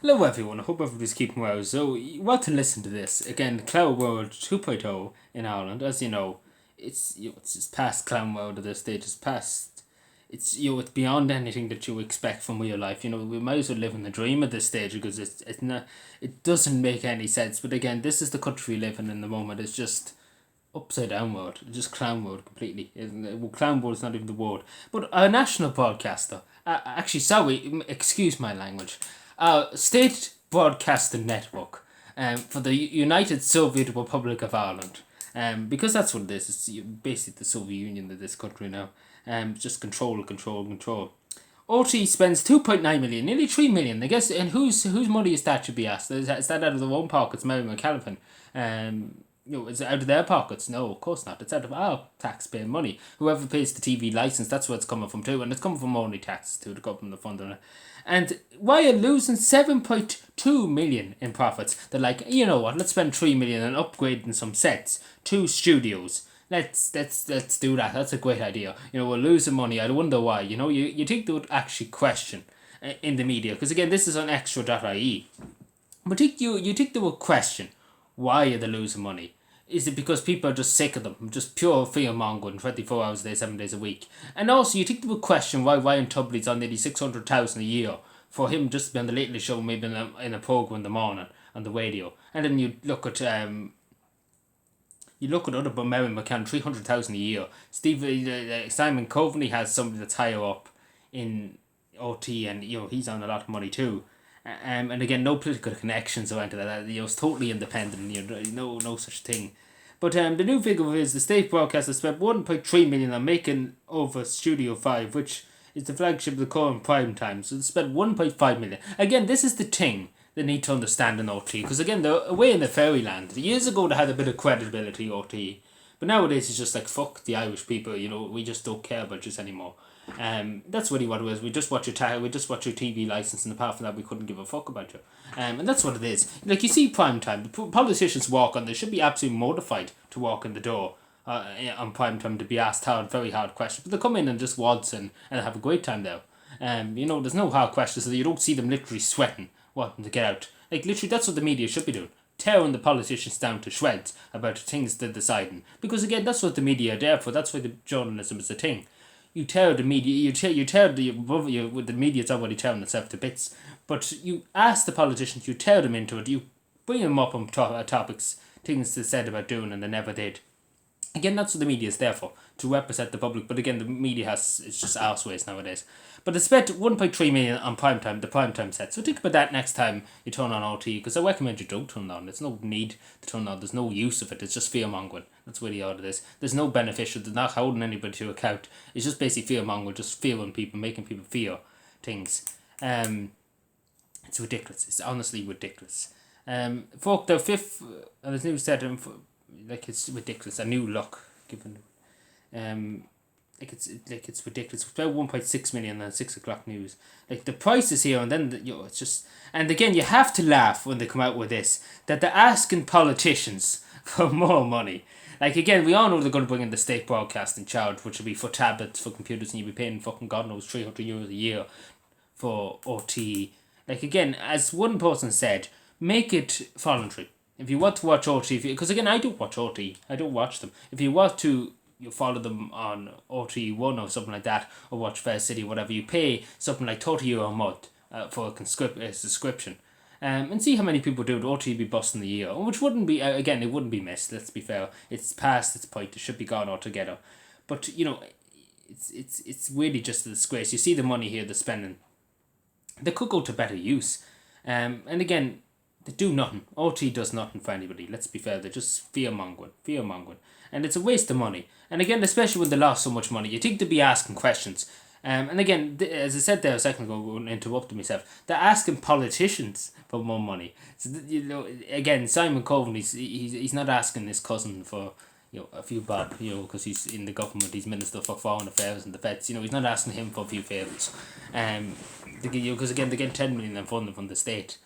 Hello everyone, I hope everybody's keeping well. So, you want to listen to this. Again, Cloud World 2.0 in Ireland. As you know, it's just past Clown World at this stage. It's past, it's beyond anything that you expect from real life. We might as well live in the dream at this stage because it's not, it doesn't make any sense. But again, this is the country we live in the moment. It's just upside down world, just clown world completely. Well, clown world is not even the word. But a national broadcaster, actually, sorry, excuse my language, state broadcasting network, for the United Soviet Republic of Ireland, because that's what it is. It's basically the Soviet Union of this country now. Just control, control, control. OT spends 2.9 million, nearly 3 million. I guess, and whose money is that, should be asked? Is that out of their own pockets, Mary McCallum? Is it out of their pockets? No, of course not. It's out of our taxpaying money. Whoever pays the TV license, that's where it's coming from too, and it's coming from only taxes too, the government funding it. And why are losing 7.2 million in profits? They're like, you know what? Let's spend 3 million on upgrading some sets, 2 studios. Let's do that. That's a great idea. We're losing money. I wonder why. You think they would actually question in the media, because again, this is on extra.ie. But you think they would question why are they losing money? Is it because people are just sick of them, just pure fear mongering 24 hours a day, 7 days a week? And also, you think they would question why Ryan Tubridy's on nearly 600,000 a year for him just to be on the Late Late Show, maybe in a program in the morning on the radio, and then you look at other, but Mary McCann, 300,000 a year. Simon Coveney has somebody that's higher up in OT, and he's on a lot of money too. And again, no political connections or anything like that. It's totally independent. No such thing. But the new figure is the state broadcaster spent 1.3 million on making over Studio 5, which is the flagship of the current prime time. So they spent 1.5 million. Again, this is the thing they need to understand in OT, because again, they're away in the fairyland. Years ago, they had a bit of credibility, OT. But nowadays, it's just like, fuck the Irish people, we just don't care about this anymore. That's really what it is. We just watch your TV license, and apart from that, we couldn't give a fuck about you. And that's what it is. Like, you see prime time, the politicians walk on, they should be absolutely mortified to walk in the door on prime time to be asked very hard questions. But they come in and just waltz in and have a great time there. There's no hard questions, so you don't see them literally sweating, wanting to get out. Like, literally, that's what the media should be doing. Tearing the politicians down to shreds about things they're deciding. Because again, that's what the media are there for. That's why the journalism is a thing. You tear the media, you tear the media's already tearing itself to bits. But you ask the politicians, you tear them into it, you bring them up on topics, things they said about doing and they never did. Again, that's what the media is there for, to represent the public. But again, the media it's just arseways nowadays. But they spent 1.3 million on the primetime set. So think about that next time you turn on OT, because I recommend you don't turn it on. There's no need to turn it on. There's no use of it. It's just fear mongering. That's really all it is. There's no beneficial. They're not holding anybody to account. It's just basically fear mongering, just fearing people, making people fear things. It's ridiculous. It's honestly ridiculous. Folk, the fifth, and there's new set, like, it's ridiculous. A new look given, it's ridiculous. It's about 1.6 million on 6 o'clock news. Like, the prices here, and then it's just, and again, you have to laugh when they come out with this, that they're asking politicians for more money. Like, again, we all know they're going to bring in the state broadcasting charge, which will be for tablets, for computers, and you'll be paying fucking God knows €300 a year for OT. Like, again, as one person said, make it voluntary. If you want to watch OT, because again, I don't watch OT. I don't watch them. If you want to, you follow them on OT1 or something like that, or watch Fair City, whatever, you pay something like €30 a month for a subscription. And see how many people do it. OT be busting the year, which wouldn't be, again, it wouldn't be missed, let's be fair. It's past its point. It should be gone altogether. But, it's really just a disgrace. You see the money here they're spending. They could go to better use. And again, they do nothing. OT does nothing for anybody. Let's be fair. They're just fear mongering. And it's a waste of money. And again, especially when they lost so much money, you think they'd be asking questions. And again, as I said there a second ago, interrupting myself, they're asking politicians for more money. So, again, Simon Coven, he's not asking his cousin for, a few bob, because he's in the government, he's Minister for Foreign Affairs and Defence, he's not asking him for a few favours. Because again, they get 10 million in funding from the state.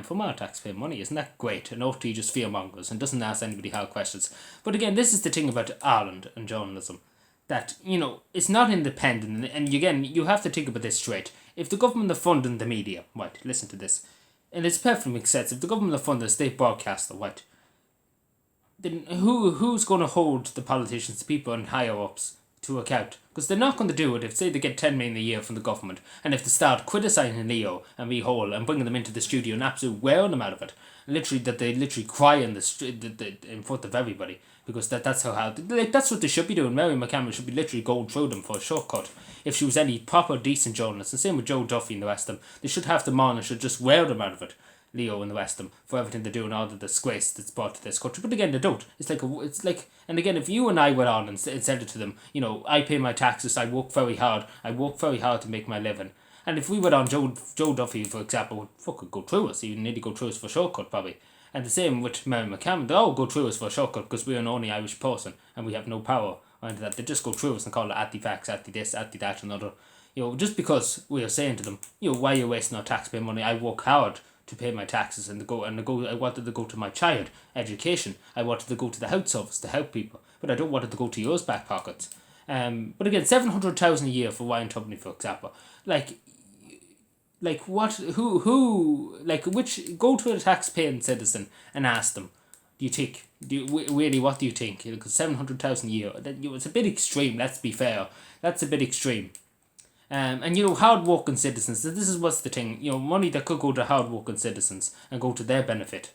From our taxpayer money. Isn't that great? And OT just fearmongers and doesn't ask anybody hard questions. But again, this is the thing about Ireland and journalism. That, it's not independent. And again, you have to think about this straight. If the government are funding the media, right, listen to this. and it's perfectly makes sense. If the government are funding a state broadcaster, what? Then who's going to hold the politicians, the people and higher ups to account? Because they're not going to do it if, say, they get 10 million a year from the government, and if they start criticising Leo and me whole and bringing them into the studio and absolutely wearing them out of it, literally that they literally cry in the street in front of everybody, because that's how like that's what they should be doing. Mary McCammon should be literally going through them for a shortcut. If she was any proper decent journalist, and same with Joe Duffy and the rest of them, they should have them on and should just wear them out of it. Leo and the rest of them for everything they do and all the disgrace that's brought to this country. But again, they don't. It's like, and again, if you and I went on and said it to them, you know, I pay my taxes, I work very hard to make my living. And if we went on Joe Duffy, for example, would fucking go through us. He'd need to go through us for a shortcut, probably. And the same with Mary McCammon. They all go through us for a shortcut because we're an only Irish person and we have no power or anything that. They just go through us and call it anti-vax, anti-this, anti-that, another. You know, just because we are saying to them, you know, why are you wasting our taxpayer money? I work hard to pay my taxes and I wanted to go to my child education. I wanted to go to the house office to help people, but I don't want it to go to yours back pockets. But again, 700,000 a year for Ryan Tubridy, for example, like what? Who? Like which? Go to a tax-paying citizen and ask them. Do you think? Really? What do you think? Because 700,000 a year. It's a bit extreme. Let's be fair. That's a bit extreme. And you know, hard-working citizens, this is what's the thing, you know, money that could go to hard-working citizens and go to their benefit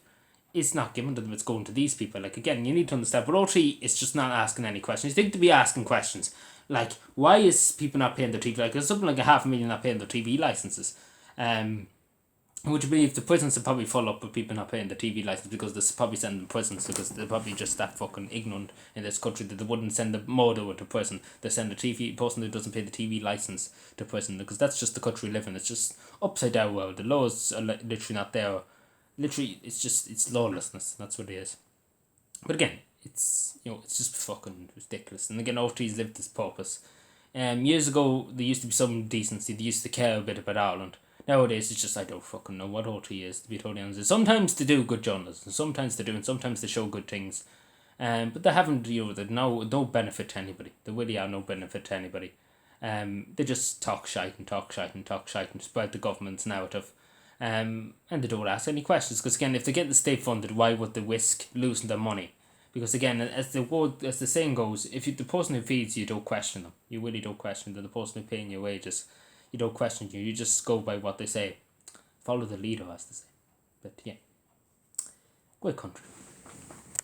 is not given to them, it's going to these people. Like, again, you need to understand, but OT is just not asking any questions. You think to be asking questions, like, why is people not paying their TV, like, there's something like 500,000 not paying their TV licenses. Would you believe the prisons are probably full up with people not paying the TV license because they're probably sending them to prisons because they're probably just that fucking ignorant in this country that they wouldn't send the murderer to prison. They send the TV person who doesn't pay the TV license to prison because that's just the country we live in. It's just upside down world. The laws are literally not there. Literally, it's lawlessness. That's what it is. But again, it's just fucking ridiculous. And again, OT's lived this purpose. Years ago, there used to be some decency. They used to care a bit about Ireland. Nowadays, it's just, I don't fucking know what OT is, to be totally honest. Sometimes they do good journalism, sometimes they do, and sometimes they show good things. But they haven't, there's no benefit to anybody. They really are no benefit to anybody. They just talk shite and spread the government's narrative. And they don't ask any questions, because again, if they get the state funded, why would they risk losing their money? Because again, as the saying goes, if the person who feeds you, don't question them. You really don't question them. The person who's paying your wages, you don't question you. You just go by what they say. Follow the leader, as they say. But yeah, great country.